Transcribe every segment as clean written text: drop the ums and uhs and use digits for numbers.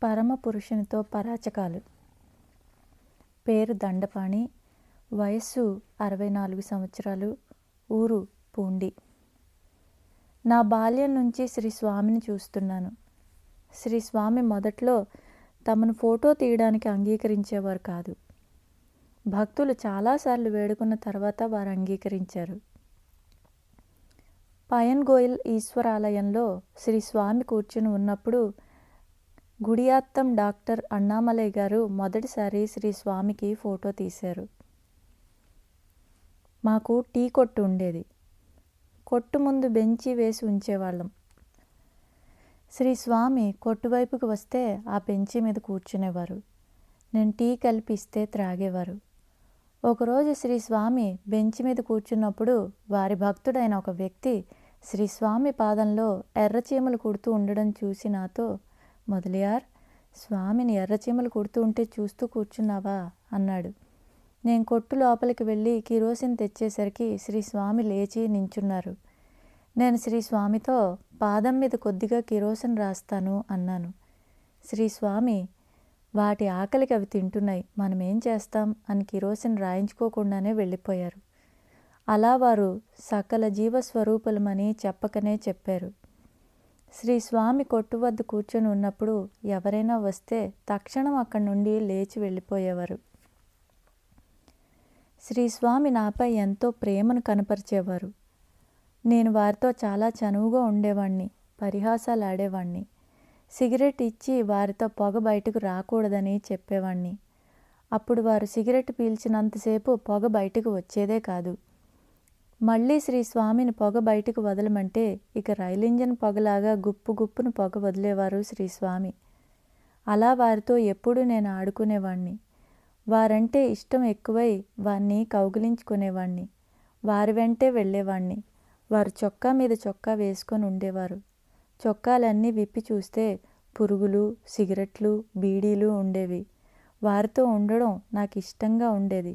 పరమపురుషునితో పరాచకాలు. పేరు దండపాణి. వయస్సు 64 సంవత్సరాలు. ఊరు పూండి. నా బాల్యం నుంచి శ్రీ స్వామిని చూస్తున్నాను. శ్రీ స్వామి మొదట్లో తమను ఫోటో తీయడానికి అంగీకరించేవారు కాదు. భక్తులు చాలాసార్లు వేడుకున్న తర్వాత వారు అంగీకరించారు. పయన్గోయల్ ఈశ్వరాలయంలో శ్రీ స్వామి కూర్చుని ఉన్నప్పుడు గుడియాత్తం డాక్టర్ అన్నామలై గారు మొదటిసారి శ్రీ స్వామికి ఫోటో తీశారు. మాకు టీ కొట్టు ఉండేది. కొట్టు ముందు బెంచి వేసి ఉంచేవాళ్ళం. శ్రీ స్వామి కొట్టు వైపుకు వస్తే ఆ బెంచి మీద కూర్చునేవారు. నేను టీ కలిపి ఇస్తే త్రాగేవారు. ఒకరోజు శ్రీ స్వామి బెంచి మీద కూర్చున్నప్పుడు వారి భక్తుడైన ఒక వ్యక్తి శ్రీ స్వామి పాదంలో ఎర్రచీమలు కుడుతూ ఉండడం చూసి నాతో, మొదలియార్, స్వామిని ఎర్రచీమలు కుడుతూ ఉంటే చూస్తూ కూర్చున్నావా అన్నాడు. నేను కొట్టు లోపలికి వెళ్ళి కిరోసిన్ తెచ్చేసరికి శ్రీ స్వామి లేచి నించున్నారు. నేను శ్రీ స్వామితో పాదం మీద కొద్దిగా కిరోసిన్ రాస్తాను అన్నాను. శ్రీ స్వామి, వాటి ఆకలికి అవి తింటున్నాయి, మనం ఏం చేస్తాం అని కిరోసిన్ రాయించుకోకుండానే వెళ్ళిపోయారు. అలా వారు సకల జీవస్వరూపులమని చెప్పకనే చెప్పారు. శ్రీ స్వామి కొట్టు వద్ద కూర్చొని ఉన్నప్పుడు ఎవరైనా వస్తే తక్షణం అక్కడి నుండి లేచి వెళ్ళిపోయేవారు. శ్రీ స్వామి నాపై ఎంతో ప్రేమను కనపరిచేవారు. నేను వారితో చాలా చనువుగా ఉండేవాణ్ణి, పరిహాసాలు ఆడేవాణ్ణి. సిగరెట్ ఇచ్చి వారితో పొగ బయటకు రాకూడదని చెప్పేవాణ్ణి. అప్పుడు వారు సిగరెట్ పీల్చినంతసేపు పొగ బయటకు వచ్చేదే కాదు. మళ్ళీ శ్రీ స్వామిని పొగ బయటకు వదలమంటే ఇక రైలు ఇంజన్ పొగలాగా గుప్పు గుప్పును పొగ వదిలేవారు శ్రీ స్వామి. అలా వారితో ఎప్పుడూ నేను ఆడుకునేవాణ్ణి. వారంటే ఇష్టం ఎక్కువై వారిని కౌగిలించుకునేవాణ్ణి. వారి వెంటే వెళ్ళేవాణ్ణి. వారు చొక్కా మీద చొక్కా వేసుకొని ఉండేవారు. చొక్కాలన్నీ విప్పి చూస్తే పురుగులు, సిగరెట్లు, బీడీలు ఉండేవి. వారితో ఉండడం నాకు ఇష్టంగా ఉండేది.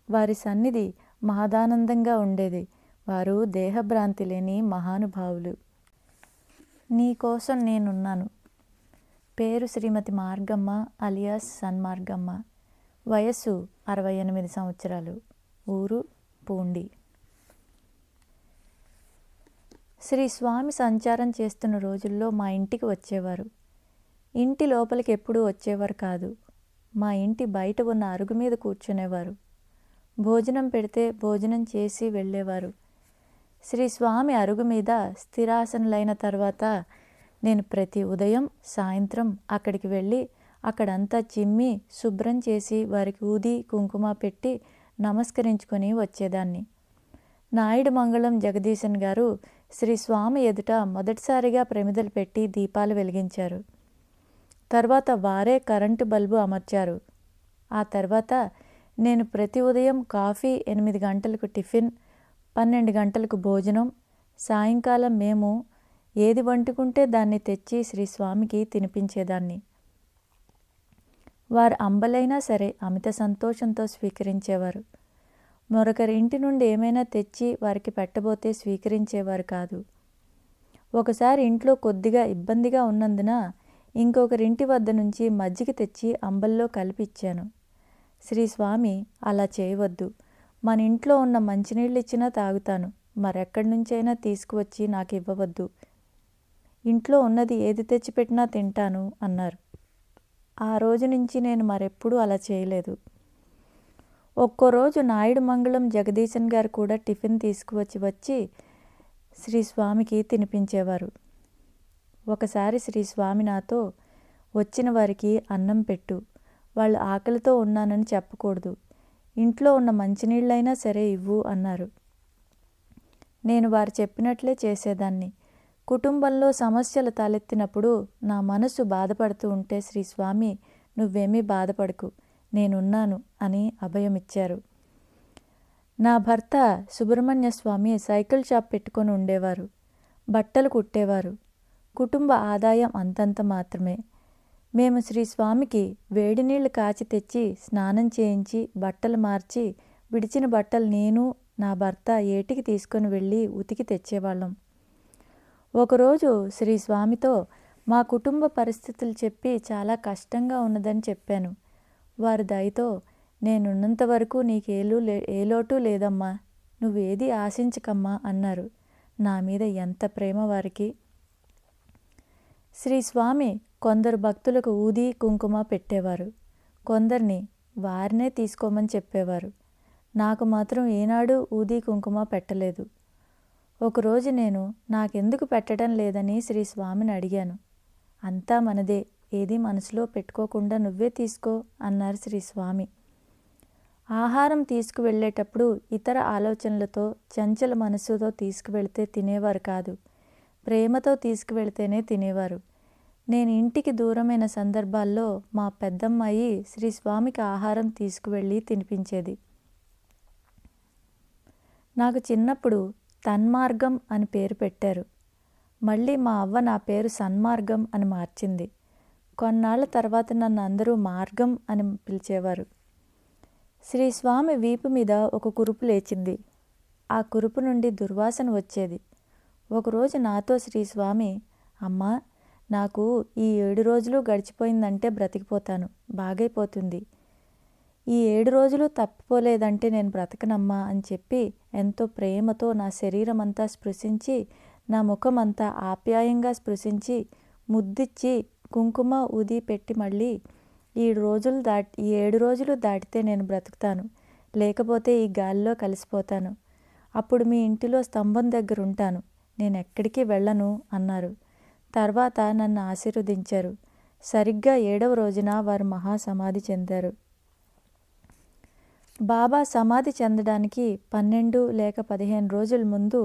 వారి సన్నిధి మహదానందంగా ఉండేది. వారు దేహభ్రాంతి లేని మహానుభావులు. నీకోసం నేనున్నాను. పేరు శ్రీమతి మార్గమ్మ అలియాస్ సన్మార్గమ్మ. వయస్సు 68 సంవత్సరాలు. ఊరు పూండి. శ్రీ స్వామి సంచారం చేస్తున్న రోజుల్లో మా ఇంటికి వచ్చేవారు. ఇంటి లోపలికి ఎప్పుడూ వచ్చేవారు కాదు. మా ఇంటి బయట ఉన్న అరుగు మీద కూర్చునేవారు. భోజనం పెడితే భోజనం చేసి వెళ్ళేవారు. శ్రీ స్వామి అరుగు మీద స్థిరాసనులైన తర్వాత నేను ప్రతి ఉదయం సాయంత్రం అక్కడికి వెళ్ళి అక్కడంతా చిమ్మి శుభ్రం చేసి వారికి ఊది కుంకుమ పెట్టి నమస్కరించుకొని వచ్చేదాన్ని. నాయుడు మంగళం జగదీశన్ గారు శ్రీ స్వామి ఎదుట మొదటిసారిగా ప్రమిదలు పెట్టి దీపాలు వెలిగించారు. తర్వాత వారే కరెంటు బల్బు అమర్చారు. ఆ తర్వాత నేను ప్రతి ఉదయం కాఫీ, 8 గంటలకు టిఫిన్, 12 గంటలకు భోజనం, సాయంకాలం మేము ఏది వండుకుంటే దాన్ని తెచ్చి శ్రీ స్వామికి తినిపించేదాన్ని. వారు అంబలైనా సరే అమిత సంతోషంతో స్వీకరించేవారు. మరొకరి ఇంటి నుండి ఏమైనా తెచ్చి వారికి పెట్టబోతే స్వీకరించేవారు కాదు. ఒకసారి ఇంట్లో కొద్దిగా ఇబ్బందిగా ఉన్నందున ఇంకొకరింటి వద్ద నుంచి మజ్జిగ తెచ్చి అంబల్లో కలిపిచ్చాను. శ్రీ స్వామి, అలా చేయవద్దు, మన ఇంట్లో ఉన్న మంచినీళ్ళు ఇచ్చినా తాగుతాను, మరెక్కడి నుంచైనా తీసుకువచ్చి నాకు ఇవ్వవద్దు, ఇంట్లో ఉన్నది ఏది తెచ్చిపెట్టినా తింటాను అన్నారు. ఆ రోజు నుంచి నేను మరెప్పుడూ అలా చేయలేదు. ఒక్కో రోజు నాయుడు మంగళం జగదీశన్ గారు కూడా టిఫిన్ తీసుకువచ్చి శ్రీ స్వామికి తినిపించేవారు. ఒకసారి శ్రీ స్వామి నాతో, వచ్చిన వారికి అన్నం పెట్టు, వాళ్ళు ఆకలితో ఉన్నానని చెప్పకూడదు, ఇంట్లో ఉన్న మంచినీళ్ళైనా సరే ఇవ్వు అన్నారు. నేను వారు చెప్పినట్లే చేసేదాన్ని. కుటుంబంలో సమస్యలు తలెత్తినప్పుడు నా మనసు బాధపడుతూ ఉంటే శ్రీ స్వామి, నువ్వేమీ బాధపడకు, నేనున్నాను అని అభయమిచ్చారు. నా భర్త సుబ్రహ్మణ్య స్వామి సైకిల్ షాప్ పెట్టుకొని ఉండేవారు. బట్టలు కుట్టేవారు. కుటుంబ ఆదాయం అంతంత మాత్రమే. మేము శ్రీ స్వామికి వేడి నీళ్లు కాచి తెచ్చి స్నానం చేయించి బట్టలు మార్చి విడిచిన బట్టలు నేను నా భర్త ఏటికి తీసుకొని వెళ్ళి ఉతికి తెచ్చేవాళ్ళం. ఒకరోజు శ్రీ స్వామితో, మా కుటుంబ పరిస్థితులు చెప్పి చాలా కష్టంగా ఉన్నదని చెప్పాను. వారి దయతో నేనున్నంత వరకు ఏ లోటు లేదమ్మా, నువ్వేది ఆశించకమ్మా అన్నారు. నా మీద ఎంత ప్రేమ వారికి! శ్రీ స్వామి కొందరు భక్తులకు ఊది కుంకుమ పెట్టేవారు, కొందరిని వారినే తీసుకోమని చెప్పేవారు. నాకు మాత్రం ఏనాడు ఊది కుంకుమ పెట్టలేదు. ఒకరోజు నేను నాకెందుకు పెట్టడం లేదని శ్రీ స్వామిని అడిగాను. అంతా మనదే, ఏది మనసులో పెట్టుకోకుండా నువ్వే తీసుకో అన్నారు శ్రీ స్వామి. ఆహారం తీసుకువెళ్ళేటప్పుడు ఇతర ఆలోచనలతో చంచల మనస్సుతో తీసుకువెళ్తే తినేవారు కాదు, ప్రేమతో తీసుకువెళ్తేనే తినేవారు. నేను ఇంటికి దూరమైన సందర్భాల్లో మా పెద్దమ్మాయి శ్రీ స్వామికి ఆహారం తీసుకువెళ్ళి తినిపించేది. నాకు చిన్నప్పుడు తన్మార్గం అని పేరు పెట్టారు. మళ్ళీ మా అవ్వ నా పేరు సన్మార్గం అని మార్చింది. కొన్నాళ్ల తర్వాత నన్ను అందరూ మార్గం అని పిలిచేవారు. శ్రీ స్వామి వీపు మీద ఒక కురుపు లేచింది. ఆ కురుపు నుండి దుర్వాసన వచ్చేది. ఒకరోజు నాతో శ్రీ స్వామి, అమ్మా, నాకు ఈ 7 రోజులు గడిచిపోయిందంటే బ్రతికిపోతాను, బాగైపోతుంది. ఈ 7 రోజులు తప్పిపోలేదంటే నేను బ్రతకనమ్మా అని చెప్పి ఎంతో ప్రేమతో నా శరీరం అంతా స్పృశించి, నా ముఖం అంతా ఆప్యాయంగా స్పృశించి, ముద్దిచ్చి కుంకుమ ఊది పెట్టి మళ్ళీ ఈ 7 రోజులు దాటితే నేను బ్రతుకుతాను, లేకపోతే ఈ గాలిలో కలిసిపోతాను. అప్పుడు మీ ఇంటిలో స్తంభం దగ్గర ఉంటాను, నేను ఎక్కడికి వెళ్ళను అన్నారు. తర్వాత నన్ను ఆశీర్వదించారు. సరిగ్గా 7వ రోజున వారు మహాసమాధి చెందారు. బాబా సమాధి చెందడానికి 12 లేక 15 రోజుల ముందు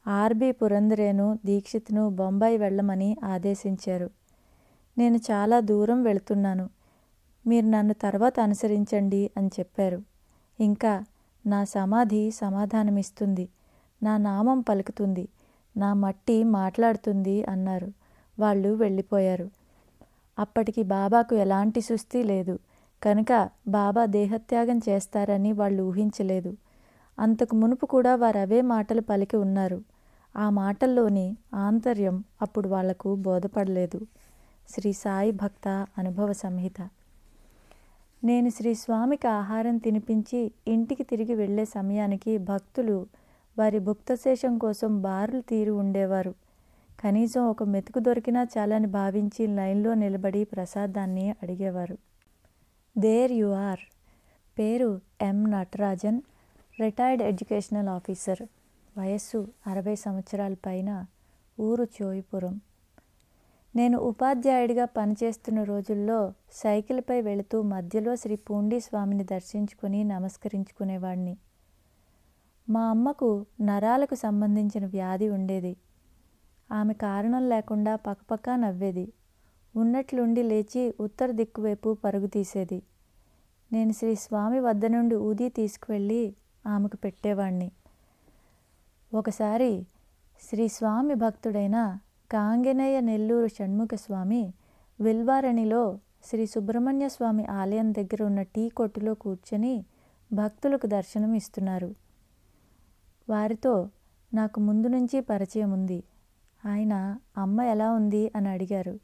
ఆర్బి పురందరేను దీక్షిత్ను బొంబాయి వెళ్ళమని ఆదేశించారు. నేను చాలా దూరం వెళుతున్నాను, మీరు నన్ను తర్వాత అనుసరించండి అని చెప్పారు. ఇంకా నా సమాధి సమాధానమిస్తుంది, నా నామం పలుకుతుంది, నా మట్టి మాట్లాడుతుంది అన్నారు. వాళ్ళు వెళ్ళిపోయారు. అప్పటికి బాబాకు ఎలాంటి సుస్థి లేదు కనుక బాబా దేహత్యాగం చేస్తారని వాళ్ళు ఊహించలేదు. అంతకు మునుపు కూడా వారు అవే మాటలు పలికి ఉన్నారు. ఆ మాటల్లోని ఆంతర్యం అప్పుడు వాళ్లకు బోధపడలేదు. శ్రీ సాయి భక్త అనుభవ సంహిత. నేను శ్రీ స్వామికి ఆహారం తినిపించి ఇంటికి తిరిగి వెళ్లే సమయానికి భక్తులు వారి భుక్తశేషం కోసం బారులు తీరి ఉండేవారు. కనీసం ఒక మెతుకు దొరికినా చాలని భావించి లైన్లో నిలబడి ప్రసాదాన్ని అడిగేవారు. There you are. పేరు M Natarajan, retired educational officer. వయస్సు 60 సంవత్సరాల పైన. ఊరు చోయిపురం. నేను ఉపాధ్యాయుడిగా పనిచేస్తున్న రోజుల్లో సైకిల్పై వెళుతూ మధ్యలో శ్రీ పూండి స్వామిని దర్శించుకుని నమస్కరించుకునేవాడిని. మా అమ్మకు నరాలకు సంబంధించిన వ్యాధి ఉండేది. ఆమె కారణం లేకుండా పకపకా నవ్వేది. ఉన్నట్లుండి లేచి ఉత్తర దిక్కువైపు పరుగు తీసేది. నేను శ్రీ స్వామి వద్ద నుండి ఊది తీసుకువెళ్ళి ఆమెకు పెట్టేవాణ్ణి. ఒకసారి శ్రీ స్వామి భక్తుడైన కాంగెనయ్య నెల్లూరు షణ్ముఖ స్వామి విల్వారణిలో శ్రీ సుబ్రహ్మణ్య స్వామి ఆలయం దగ్గర ఉన్న టీ కొట్టులో కూర్చొని భక్తులకు దర్శనం ఇస్తున్నారు. వారితో నాకు ముందు నుంచి పరిచయం ఉంది. ఆయన అమ్మ ఎలా ఉంది అని అడిగారు.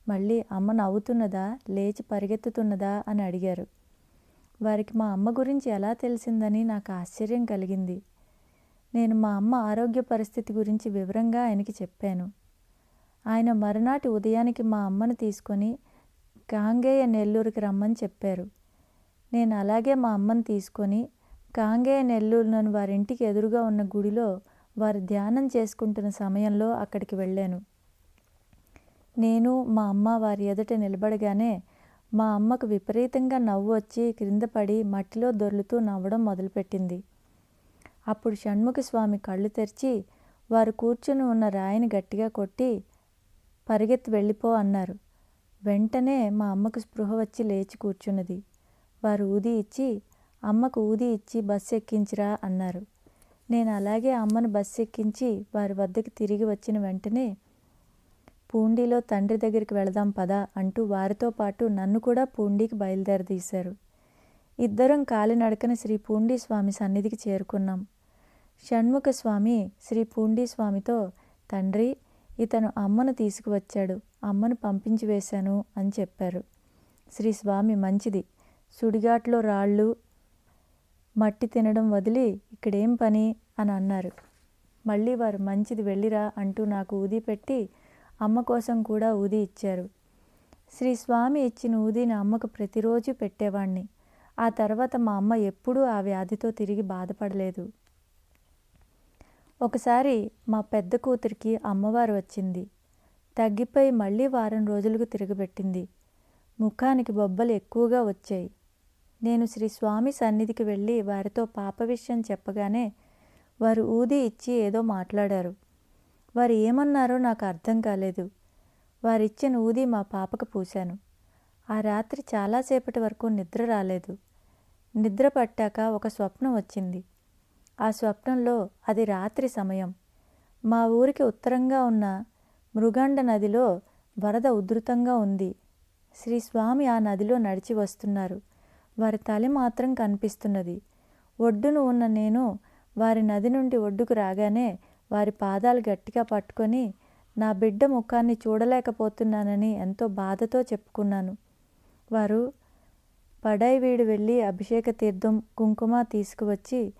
మళ్ళీ అమ్మ నవ్వుతున్నదా, లేచి పరిగెత్తుతున్నదా అని అడిగారు. వారికి మా అమ్మ గురించి ఎలా తెలిసిందని నాకు ఆశ్చర్యం కలిగింది. నేను మా అమ్మ ఆరోగ్య పరిస్థితి గురించి వివరంగా ఆయనకి చెప్పాను. ఆయన మరునాటి ఉదయానికి మా అమ్మను తీసుకొని కాంగేయ నెల్లూరుకి రమ్మని చెప్పారు. నేను అలాగే మా అమ్మను తీసుకొని కాంగేయ నెల్లూరులోని వారింటికి ఎదురుగా ఉన్న గుడిలో వారు ధ్యానం చేసుకుంటున్న సమయంలో అక్కడికి వెళ్ళాను. నేను మా అమ్మ వారి ఎదుట నిలబడగానే మా అమ్మకు విపరీతంగా నవ్వు వచ్చి క్రింద పడి మట్టిలో దొర్లుతూ నవ్వడం మొదలుపెట్టింది. అప్పుడు షణ్ముఖ స్వామి కళ్ళు తెరిచి వారు కూర్చుని ఉన్న రాయిని గట్టిగా కొట్టి పరిగెత్తి వెళ్ళిపో అన్నారు. వెంటనే మా అమ్మకు స్పృహ వచ్చి లేచి కూర్చున్నది. వారు ఊది ఇచ్చి, అమ్మకు ఊది ఇచ్చి బస్సు ఎక్కించిరా అన్నారు. నేను అలాగే అమ్మను బస్సు ఎక్కించి వారి వద్దకు తిరిగి వచ్చిన వెంటనే పూండిలో తండ్రి దగ్గరికి వెళదాం పదా అంటూ వారితో పాటు నన్ను కూడా పూండికి బయలుదేరదీశారు. ఇద్దరం కాలినడకన శ్రీ పూండి స్వామి సన్నిధికి చేరుకున్నాం. షణ్ముఖ స్వామి శ్రీ పూండి స్వామితో, తండ్రి, ఇతను అమ్మను తీసుకువచ్చాడు, అమ్మను పంపించి వేశాను అని చెప్పారు. శ్రీ స్వామి మంచిది, సుడిగాట్లో రాళ్ళు మట్టి తినడం వదిలి ఇక్కడేం పని అని అన్నారు. మళ్ళీ వారు మంచిది వెళ్ళిరా అంటూ నాకు ఊది పెట్టి అమ్మ కోసం కూడా ఊది ఇచ్చారు. శ్రీ స్వామి ఇచ్చిన ఊదిని అమ్మకు ప్రతిరోజు పెట్టేవాణ్ణి. ఆ తర్వాత మా అమ్మ ఎప్పుడూ ఆ వ్యాధితో తిరిగి బాధపడలేదు. ఒకసారి మా పెద్ద కూతురికి అమ్మవారు వచ్చింది. తగ్గిపోయి మళ్ళీ వారం రోజులకు తిరగబెట్టింది. ముఖానికి బొబ్బలు ఎక్కువగా వచ్చాయి. నేను శ్రీ స్వామి సన్నిధికి వెళ్ళి వారితో పాప విషయం చెప్పగానే వారు ఊది ఇచ్చి ఏదో మాట్లాడారు. వారు ఏమన్నారో నాకు అర్థం కాలేదు. వారిచ్చిన ఊది మా పాపకు పూశాను. ఆ రాత్రి చాలాసేపటి వరకు నిద్ర రాలేదు. నిద్ర పట్టాక ఒక స్వప్నం వచ్చింది. ఆ స్వప్నంలో అది రాత్రి సమయం. మా ఊరికి ఉత్తరంగా ఉన్న మృగండ నదిలో వరద ఉధృతంగా ఉంది. శ్రీ స్వామి ఆ నదిలో నడిచి వస్తున్నారు. వారి తల మాత్రం కనిపిస్తున్నది. ఒడ్డున ఉన్న నేను వారి నది నుండి ఒడ్డుకు రాగానే వారి పాదాలు గట్టిగా పట్టుకొని నా బిడ్డ ముఖాన్ని చూడలేకపోతున్నానని ఎంతో బాధతో చెప్పుకున్నాను. వారు పడైవీడు వెళ్ళి అభిషేక తీర్థం కుంకుమ తీసుకువచ్చి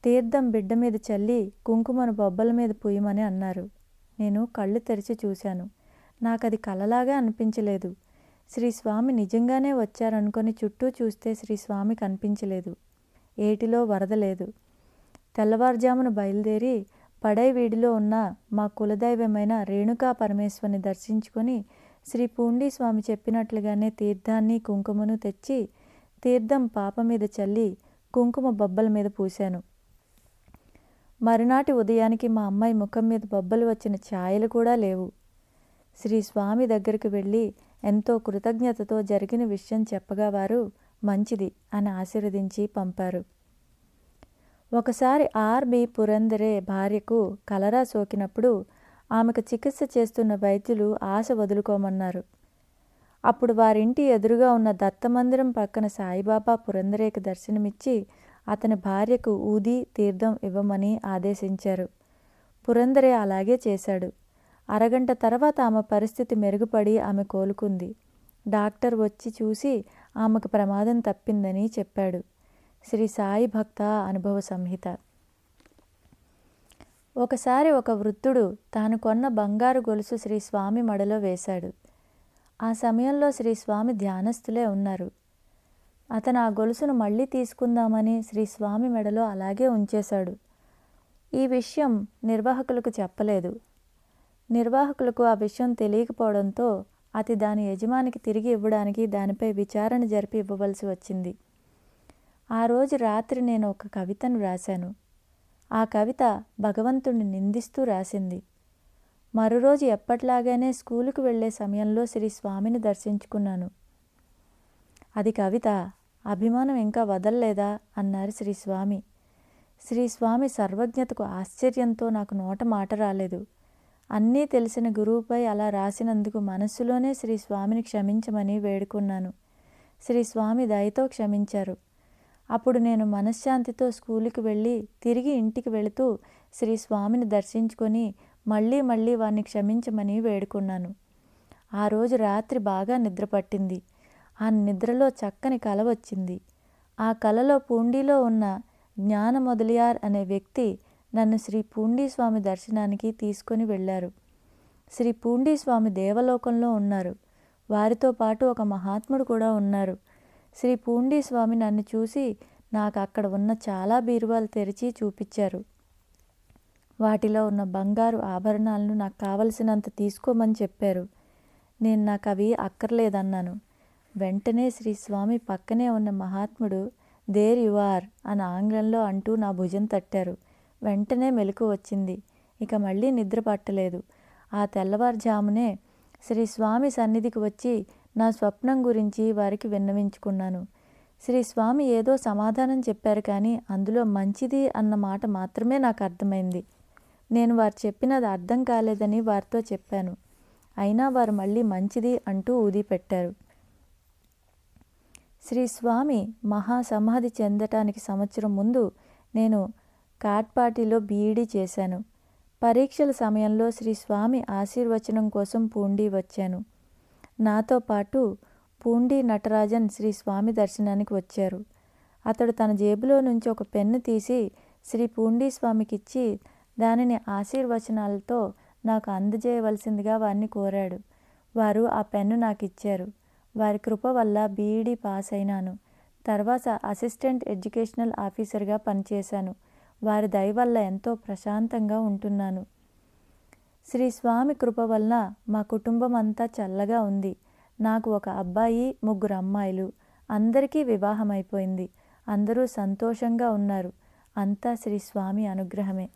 తీర్థం బిడ్డ మీద చల్లి కుంకుమను బొబ్బల మీద పూయమని అన్నారు. నేను కళ్ళు తెరిచి చూశాను. నాకది కలలాగా అనిపించలేదు. శ్రీ స్వామి నిజంగానే వచ్చారనుకొని చుట్టూ చూస్తే శ్రీ స్వామి కనిపించలేదు. ఏటిలో వరద లేదు. తెల్లవారుజామున బయలుదేరి పడైవీడిలో ఉన్న మా కులదైవమైన రేణుకా పరమేశ్వరిని దర్శించుకొని శ్రీ పూండీ స్వామి చెప్పినట్లుగానే తీర్థాన్ని కుంకుమను తెచ్చి తీర్థం పాప మీద చల్లి కుంకుమ బొబ్బల మీద పూశాను. మరునాటి ఉదయానికి మా అమ్మాయి ముఖం మీద బొబ్బలు వచ్చిన ఛాయలు కూడా లేవు. శ్రీ స్వామి దగ్గరికి వెళ్ళి ఎంతో కృతజ్ఞతతో జరిగిన విషయం చెప్పగా వారు మంచిది అని ఆశీర్వదించి పంపారు. ఒకసారి ఆర్బి పురందరే భార్యకు కలరా సోకినప్పుడు ఆమెకు చికిత్స చేస్తున్న వైద్యులు ఆశ వదులుకోమన్నారు. అప్పుడు వారింటి ఎదురుగా ఉన్న దత్తమందిరం పక్కన సాయిబాబా పురందరేకి దర్శనమిచ్చి అతని భార్యకు ఊది తీర్థం ఇవ్వమని ఆదేశించారు. పురందరే అలాగే చేశాడు. అరగంట తర్వాత ఆమె పరిస్థితి మెరుగుపడి ఆమె కోలుకుంది. డాక్టర్ వచ్చి చూసి ఆమెకు ప్రమాదం తప్పిందని చెప్పాడు. శ్రీ సాయి భక్త అనుభవ సంహిత. ఒకసారి ఒక వృద్ధుడు తాను కొన్న బంగారు గొలుసు శ్రీ స్వామి మడలో వేశాడు. ఆ సమయంలో శ్రీ స్వామి ధ్యానస్థులే ఉన్నారు. అతను ఆ గొలుసును మళ్ళీ తీసుకుందామని శ్రీ స్వామి మెడలో అలాగే ఉంచేశాడు. ఈ విషయం నిర్వాహకులకు చెప్పలేదు. నిర్వాహకులకు ఆ విషయం తెలియకపోవడంతో అతి దాని యజమానికి తిరిగి ఇవ్వడానికి దానిపై విచారణ జరిపి ఇవ్వవలసి వచ్చింది. ఆ రోజు రాత్రి నేను ఒక కవితను రాశాను. ఆ కవిత భగవంతుణ్ణి నిందిస్తూ రాసింది. మరోరోజు ఎప్పట్లాగానే స్కూలుకు వెళ్లే సమయంలో శ్రీ స్వామిని దర్శించుకున్నాను. అది కవిత, అభిమానం ఇంకా వదల్లేదా అన్నారు శ్రీ స్వామి. శ్రీ స్వామి సర్వజ్ఞతకు ఆశ్చర్యంతో నాకు నోట మాట రాలేదు. అన్నీ తెలిసిన గురువుపై అలా రాసినందుకు మనస్సులోనే శ్రీ స్వామిని క్షమించమని వేడుకున్నాను. శ్రీ స్వామి దయతో క్షమించారు. అప్పుడు నేను మనశ్శాంతితో స్కూలుకి వెళ్ళి తిరిగి ఇంటికి వెళుతూ శ్రీ స్వామిని దర్శించుకొని మళ్ళీ వారిని క్షమించమని వేడుకున్నాను. ఆ రోజు రాత్రి బాగా నిద్ర పట్టింది. ఆ నిద్రలో చక్కని కల వచ్చింది. ఆ కలలో పూండీలో ఉన్న జ్ఞాన మొదలియార్ అనే వ్యక్తి నన్ను శ్రీ పూండీ స్వామి దర్శనానికి తీసుకొని వెళ్ళారు. శ్రీ పూండీ స్వామి దేవలోకంలో ఉన్నారు. వారితో పాటు ఒక మహాత్ముడు కూడా ఉన్నారు. శ్రీ పూండీ స్వామి నన్ను చూసి నాకు అక్కడ ఉన్న చాలా బీరువాలు తెరిచి చూపించారు. వాటిలో ఉన్న బంగారు ఆభరణాలను నాకు కావలసినంత తీసుకోమని చెప్పారు. నేను నాకు అవి అక్కర్లేదన్నాను. వెంటనే శ్రీ స్వామి పక్కనే ఉన్న మహాత్ముడు దేర్ యు ఆర్ అని ఆంగ్లంలో అంటూ నా భుజం తట్టారు. వెంటనే మెలకు వచ్చింది. ఇక మళ్ళీ నిద్ర పట్టలేదు. ఆ తెల్లవారుజామునే శ్రీ స్వామి సన్నిధికి వచ్చి నా స్వప్నం గురించి వారికి విన్నవించుకున్నాను. శ్రీ స్వామి ఏదో సమాధానం చెప్పారు, కానీ అందులో మంచిది అన్న మాట మాత్రమే నాకు అర్థమైంది. నేను వారు చెప్పినది అర్థం కాలేదని వారితో చెప్పాను. అయినా వారు మళ్ళీ మంచిది అంటూ ఊది పెట్టారు. శ్రీ స్వామి మహాసమాధి చెందటానికి సంవత్సరం ముందు నేను కాట్పాటిలో బీఈడీ చేశాను. పరీక్షల సమయంలో శ్రీ స్వామి ఆశీర్వచనం కోసం పూండి వచ్చాను. నాతో పాటు పూండి నటరాజన్ శ్రీ స్వామి దర్శనానికి వచ్చారు. అతడు తన జేబులో నుంచి ఒక పెన్ను తీసి శ్రీ పూండి స్వామికిచ్చి దానిని ఆశీర్వచనాలతో నాకు అందజేయవలసిందిగా వారిని కోరాడు. వారు ఆ పెన్ను నాకు ఇచ్చారు. వారి కృప వల్ల బీఈడీ పాస్ అయినాను. తర్వాత అసిస్టెంట్ ఎడ్యుకేషనల్ ఆఫీసర్గా పనిచేశాను. వారి దయ వల్ల ఎంతో ప్రశాంతంగా ఉంటున్నాను. శ్రీ స్వామి కృప వలన మా కుటుంబం అంతా చల్లగా ఉంది. నాకు ఒక అబ్బాయి, 3 అమ్మాయిలు. అందరికీ వివాహం అయిపోయింది. అందరూ సంతోషంగా ఉన్నారు. అంతా శ్రీ స్వామి అనుగ్రహమే.